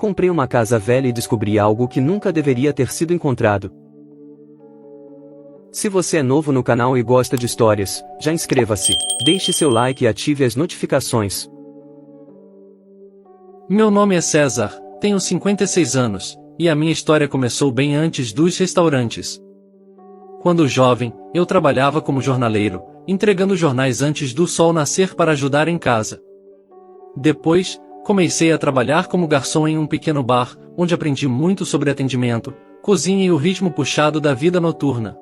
Comprei uma casa velha e descobri algo que nunca deveria ter sido encontrado. Se você é novo no canal e gosta de histórias, já inscreva-se, deixe seu like e ative as notificações. Meu nome é César, tenho 56 anos, e a minha história começou bem antes dos restaurantes. Quando jovem, eu trabalhava como jornaleiro, entregando jornais antes do sol nascer para ajudar em casa. Depois, comecei a trabalhar como garçom em um pequeno bar, onde aprendi muito sobre atendimento, cozinha e o ritmo puxado da vida noturna.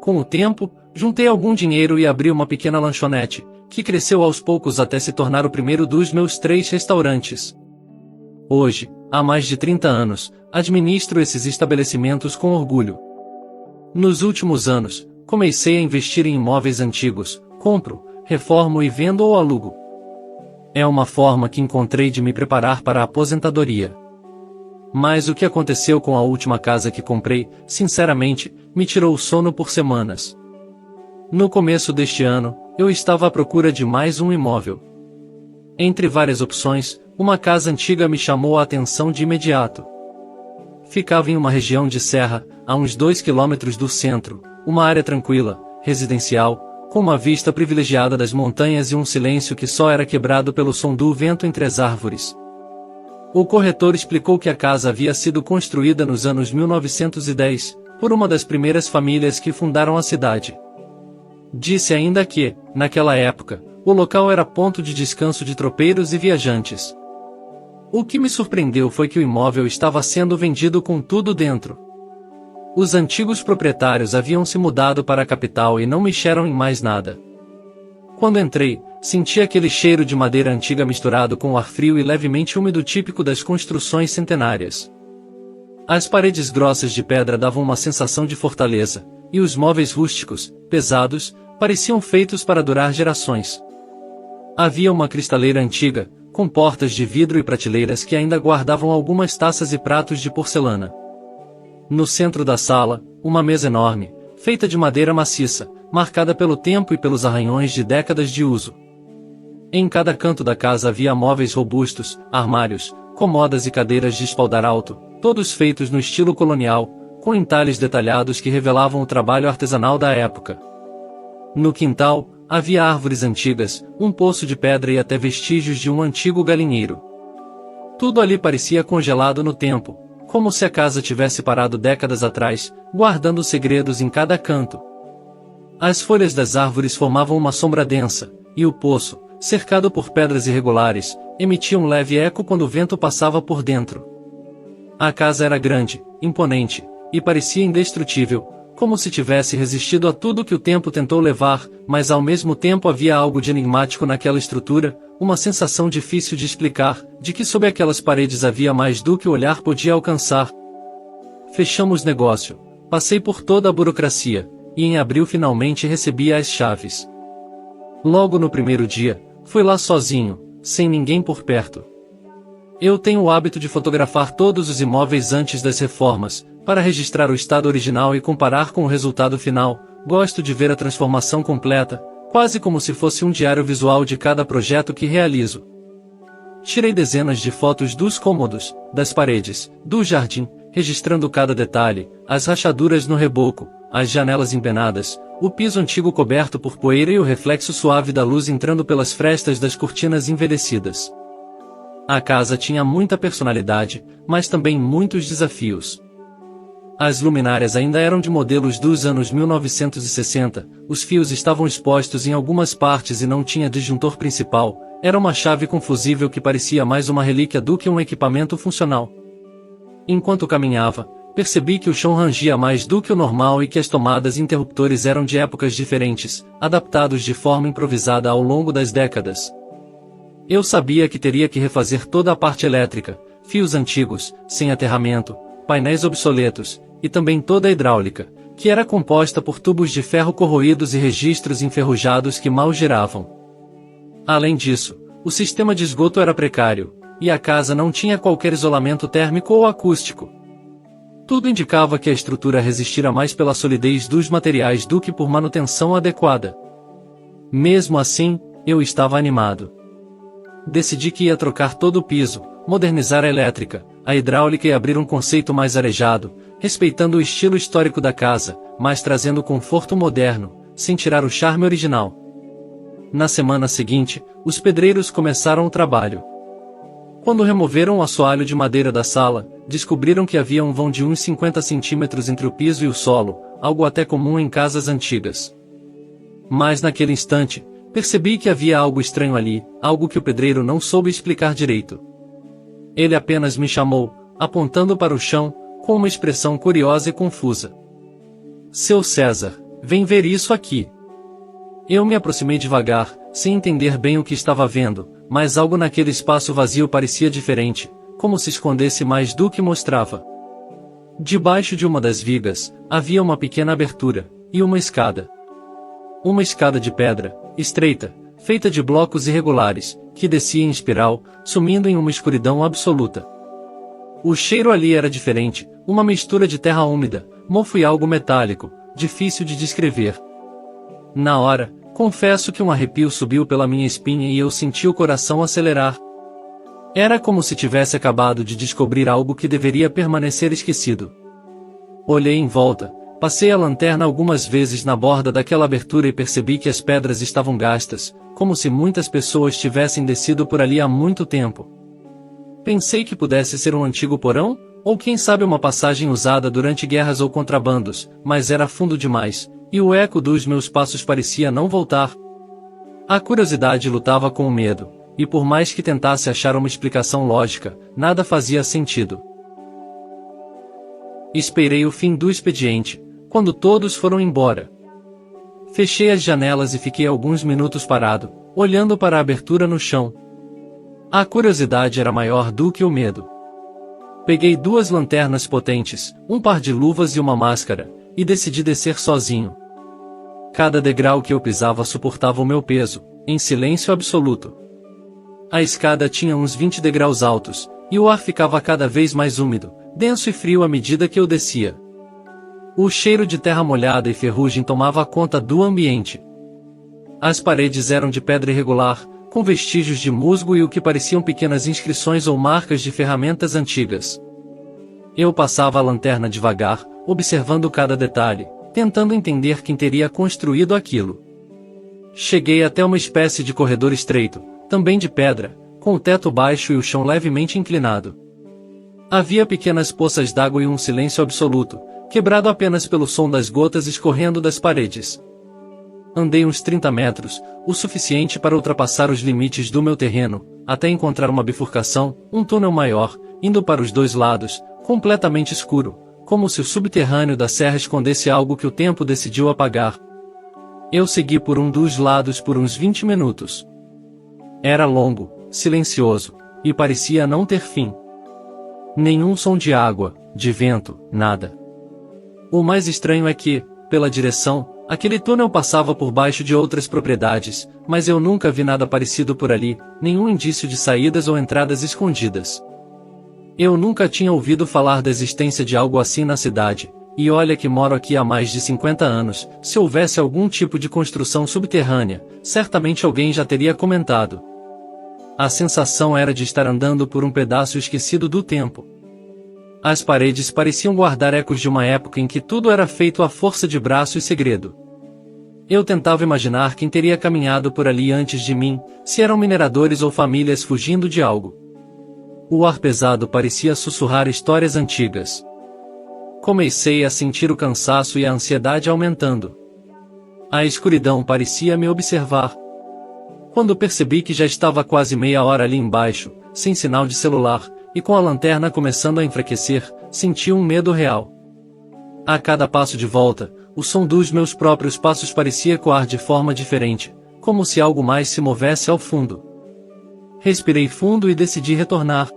Com o tempo, juntei algum dinheiro e abri uma pequena lanchonete, que cresceu aos poucos até se tornar o primeiro dos meus 3 restaurantes. Hoje, há mais de 30 anos, administro esses estabelecimentos com orgulho. Nos últimos anos, comecei a investir em imóveis antigos, compro, reformo e vendo ou alugo. É uma forma que encontrei de me preparar para a aposentadoria. Mas o que aconteceu com a última casa que comprei, sinceramente, me tirou o sono por semanas. No começo deste ano, eu estava à procura de mais um imóvel. Entre várias opções, uma casa antiga me chamou a atenção de imediato. Ficava em uma região de serra, a uns 2 quilômetros do centro, uma área tranquila, residencial, com uma vista privilegiada das montanhas e um silêncio que só era quebrado pelo som do vento entre as árvores. O corretor explicou que a casa havia sido construída nos anos 1910, por uma das primeiras famílias que fundaram a cidade. Disse ainda que, naquela época, o local era ponto de descanso de tropeiros e viajantes. O que me surpreendeu foi que o imóvel estava sendo vendido com tudo dentro. Os antigos proprietários haviam se mudado para a capital e não mexeram em mais nada. Quando entrei, senti aquele cheiro de madeira antiga misturado com o ar frio e levemente úmido típico das construções centenárias. As paredes grossas de pedra davam uma sensação de fortaleza, e os móveis rústicos, pesados, pareciam feitos para durar gerações. Havia uma cristaleira antiga, com portas de vidro e prateleiras que ainda guardavam algumas taças e pratos de porcelana. No centro da sala, uma mesa enorme, feita de madeira maciça, marcada pelo tempo e pelos arranhões de décadas de uso. Em cada canto da casa havia móveis robustos, armários, comodas e cadeiras de espaldar alto, todos feitos no estilo colonial, com entalhes detalhados que revelavam o trabalho artesanal da época. No quintal, havia árvores antigas, um poço de pedra e até vestígios de um antigo galinheiro. Tudo ali parecia congelado no tempo, como se a casa tivesse parado décadas atrás, guardando segredos em cada canto. As folhas das árvores formavam uma sombra densa, e o poço, cercado por pedras irregulares, emitia um leve eco quando o vento passava por dentro. A casa era grande, imponente, e parecia indestrutível, como se tivesse resistido a tudo que o tempo tentou levar, mas ao mesmo tempo havia algo de enigmático naquela estrutura, uma sensação difícil de explicar, de que sob aquelas paredes havia mais do que o olhar podia alcançar. Fechamos negócio, passei por toda a burocracia, e em abril finalmente recebi as chaves. Logo no primeiro dia, fui lá sozinho, sem ninguém por perto. Eu tenho o hábito de fotografar todos os imóveis antes das reformas, para registrar o estado original e comparar com o resultado final. Gosto de ver a transformação completa, quase como se fosse um diário visual de cada projeto que realizo. Tirei dezenas de fotos dos cômodos, das paredes, do jardim, registrando cada detalhe, as rachaduras no reboco, as janelas empenadas, o piso antigo coberto por poeira e o reflexo suave da luz entrando pelas frestas das cortinas envelhecidas. A casa tinha muita personalidade, mas também muitos desafios. As luminárias ainda eram de modelos dos anos 1960, os fios estavam expostos em algumas partes e não tinha disjuntor principal, era uma chave confusível que parecia mais uma relíquia do que um equipamento funcional. Enquanto caminhava, percebi que o chão rangia mais do que o normal e que as tomadas e interruptores eram de épocas diferentes, adaptados de forma improvisada ao longo das décadas. Eu sabia que teria que refazer toda a parte elétrica, fios antigos, sem aterramento, painéis obsoletos, e também toda a hidráulica, que era composta por tubos de ferro corroídos e registros enferrujados que mal giravam. Além disso, o sistema de esgoto era precário, e a casa não tinha qualquer isolamento térmico ou acústico. Tudo indicava que a estrutura resistira mais pela solidez dos materiais do que por manutenção adequada. Mesmo assim, eu estava animado. Decidi que ia trocar todo o piso, modernizar a elétrica, a hidráulica e abrir um conceito mais arejado, respeitando o estilo histórico da casa, mas trazendo conforto moderno, sem tirar o charme original. Na semana seguinte, os pedreiros começaram o trabalho. Quando removeram o assoalho de madeira da sala, descobriram que havia um vão de uns 50 centímetros entre o piso e o solo, algo até comum em casas antigas. Mas naquele instante, percebi que havia algo estranho ali, algo que o pedreiro não soube explicar direito. Ele apenas me chamou, apontando para o chão, com uma expressão curiosa e confusa. "Seu César, vem ver isso aqui." Eu me aproximei devagar, sem entender bem o que estava vendo, mas algo naquele espaço vazio parecia diferente, como se escondesse mais do que mostrava. Debaixo de uma das vigas, havia uma pequena abertura, e uma escada. Uma escada de pedra, estreita, feita de blocos irregulares, que descia em espiral, sumindo em uma escuridão absoluta. O cheiro ali era diferente, uma mistura de terra úmida, mofo e algo metálico, difícil de descrever. Na hora, confesso que um arrepio subiu pela minha espinha e eu senti o coração acelerar. Era como se tivesse acabado de descobrir algo que deveria permanecer esquecido. Olhei em volta, passei a lanterna algumas vezes na borda daquela abertura e percebi que as pedras estavam gastas, como se muitas pessoas tivessem descido por ali há muito tempo. Pensei que pudesse ser um antigo porão, ou quem sabe uma passagem usada durante guerras ou contrabandos, mas era fundo demais, e o eco dos meus passos parecia não voltar. A curiosidade lutava com o medo, e por mais que tentasse achar uma explicação lógica, nada fazia sentido. Esperei o fim do expediente, quando todos foram embora. Fechei as janelas e fiquei alguns minutos parado, olhando para a abertura no chão. A curiosidade era maior do que o medo. Peguei 2 lanternas potentes, um par de luvas e uma máscara, e decidi descer sozinho. Cada degrau que eu pisava suportava o meu peso, em silêncio absoluto. A escada tinha uns 20 degraus altos, e o ar ficava cada vez mais úmido, denso e frio à medida que eu descia. O cheiro de terra molhada e ferrugem tomava conta do ambiente. As paredes eram de pedra irregular, com vestígios de musgo e o que pareciam pequenas inscrições ou marcas de ferramentas antigas. Eu passava a lanterna devagar, observando cada detalhe, tentando entender quem teria construído aquilo. Cheguei até uma espécie de corredor estreito, também de pedra, com o teto baixo e o chão levemente inclinado. Havia pequenas poças d'água e um silêncio absoluto, quebrado apenas pelo som das gotas escorrendo das paredes. Andei uns 30 metros, o suficiente para ultrapassar os limites do meu terreno, até encontrar uma bifurcação, um túnel maior, indo para os 2 lados, completamente escuro, como se o subterrâneo da serra escondesse algo que o tempo decidiu apagar. Eu segui por um dos lados por uns 20 minutos. Era longo, silencioso, e parecia não ter fim. Nenhum som de água, de vento, nada. O mais estranho é que, pela direção, aquele túnel passava por baixo de outras propriedades, mas eu nunca vi nada parecido por ali, nenhum indício de saídas ou entradas escondidas. Eu nunca tinha ouvido falar da existência de algo assim na cidade, e olha que moro aqui há mais de 50 anos, se houvesse algum tipo de construção subterrânea, certamente alguém já teria comentado. A sensação era de estar andando por um pedaço esquecido do tempo. As paredes pareciam guardar ecos de uma época em que tudo era feito à força de braço e segredo. Eu tentava imaginar quem teria caminhado por ali antes de mim, se eram mineradores ou famílias fugindo de algo. O ar pesado parecia sussurrar histórias antigas. Comecei a sentir o cansaço e a ansiedade aumentando. A escuridão parecia me observar. Quando percebi que já estava quase meia hora ali embaixo, sem sinal de celular, e com a lanterna começando a enfraquecer, senti um medo real. A cada passo de volta, o som dos meus próprios passos parecia ecoar de forma diferente, como se algo mais se movesse ao fundo. Respirei fundo e decidi retornar.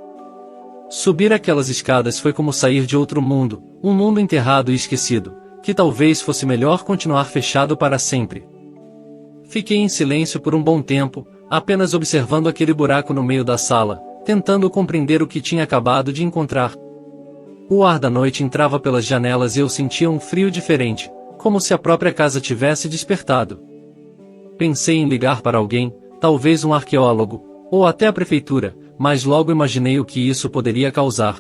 Subir aquelas escadas foi como sair de outro mundo, um mundo enterrado e esquecido, que talvez fosse melhor continuar fechado para sempre. Fiquei em silêncio por um bom tempo, apenas observando aquele buraco no meio da sala, tentando compreender o que tinha acabado de encontrar. O ar da noite entrava pelas janelas e eu sentia um frio diferente, como se a própria casa tivesse despertado. Pensei em ligar para alguém, talvez um arqueólogo, ou até a prefeitura, mas logo imaginei o que isso poderia causar.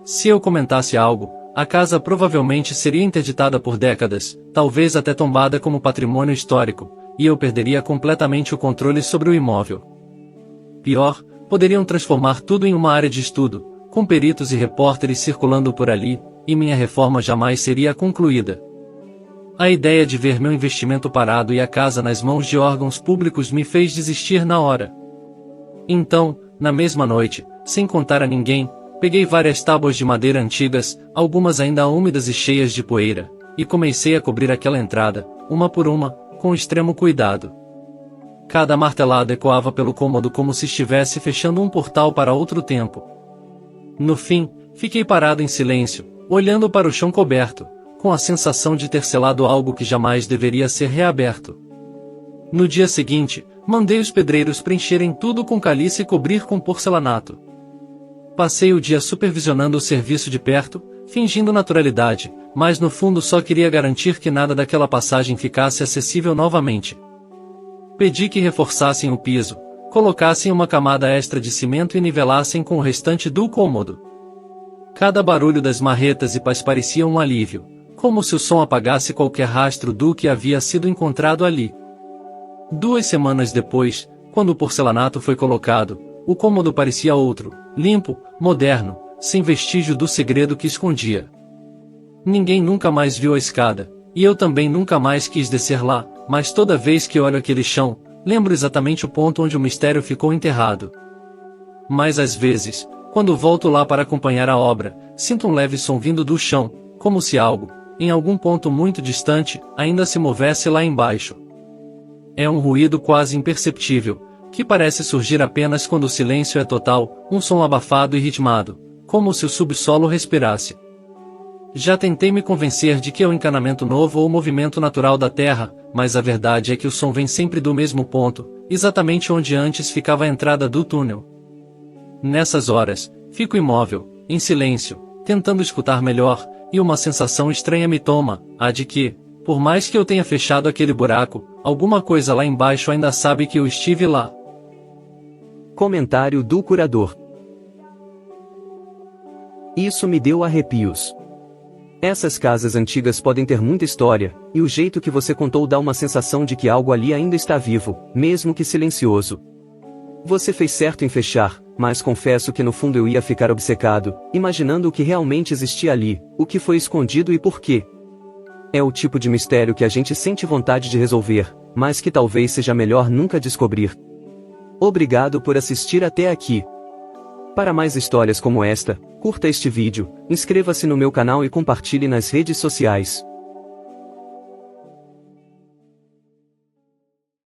Se eu comentasse algo, a casa provavelmente seria interditada por décadas, talvez até tombada como patrimônio histórico, e eu perderia completamente o controle sobre o imóvel. Pior, poderiam transformar tudo em uma área de estudo, com peritos e repórteres circulando por ali, e minha reforma jamais seria concluída. A ideia de ver meu investimento parado e a casa nas mãos de órgãos públicos me fez desistir na hora. Então, na mesma noite, sem contar a ninguém, peguei várias tábuas de madeira antigas, algumas ainda úmidas e cheias de poeira, e comecei a cobrir aquela entrada, uma por uma, com extremo cuidado. Cada martelada ecoava pelo cômodo como se estivesse fechando um portal para outro tempo. No fim, fiquei parado em silêncio, olhando para o chão coberto, com a sensação de ter selado algo que jamais deveria ser reaberto. No dia seguinte, mandei os pedreiros preencherem tudo com caliça e cobrir com porcelanato. Passei o dia supervisionando o serviço de perto, fingindo naturalidade, mas no fundo só queria garantir que nada daquela passagem ficasse acessível novamente. Pedi que reforçassem o piso, colocassem uma camada extra de cimento e nivelassem com o restante do cômodo. Cada barulho das marretas e pás parecia um alívio, como se o som apagasse qualquer rastro do que havia sido encontrado ali. 2 semanas depois, quando o porcelanato foi colocado, o cômodo parecia outro, limpo, moderno, sem vestígio do segredo que escondia. Ninguém nunca mais viu a escada, e eu também nunca mais quis descer lá, mas toda vez que olho aquele chão, lembro exatamente o ponto onde o mistério ficou enterrado. Mas às vezes, quando volto lá para acompanhar a obra, sinto um leve som vindo do chão, como se algo, em algum ponto muito distante, ainda se movesse lá embaixo. É um ruído quase imperceptível, que parece surgir apenas quando o silêncio é total, um som abafado e ritmado, como se o subsolo respirasse. Já tentei me convencer de que é um encanamento novo ou movimento natural da Terra, mas a verdade é que o som vem sempre do mesmo ponto, exatamente onde antes ficava a entrada do túnel. Nessas horas, fico imóvel, em silêncio, tentando escutar melhor, e uma sensação estranha me toma, a de que, por mais que eu tenha fechado aquele buraco, alguma coisa lá embaixo ainda sabe que eu estive lá. Comentário do curador. Isso me deu arrepios. Essas casas antigas podem ter muita história, e o jeito que você contou dá uma sensação de que algo ali ainda está vivo, mesmo que silencioso. Você fez certo em fechar, mas confesso que no fundo eu ia ficar obcecado, imaginando o que realmente existia ali, o que foi escondido e por quê. É o tipo de mistério que a gente sente vontade de resolver, mas que talvez seja melhor nunca descobrir. Obrigado por assistir até aqui. Para mais histórias como esta, curta este vídeo, inscreva-se no meu canal e compartilhe nas redes sociais.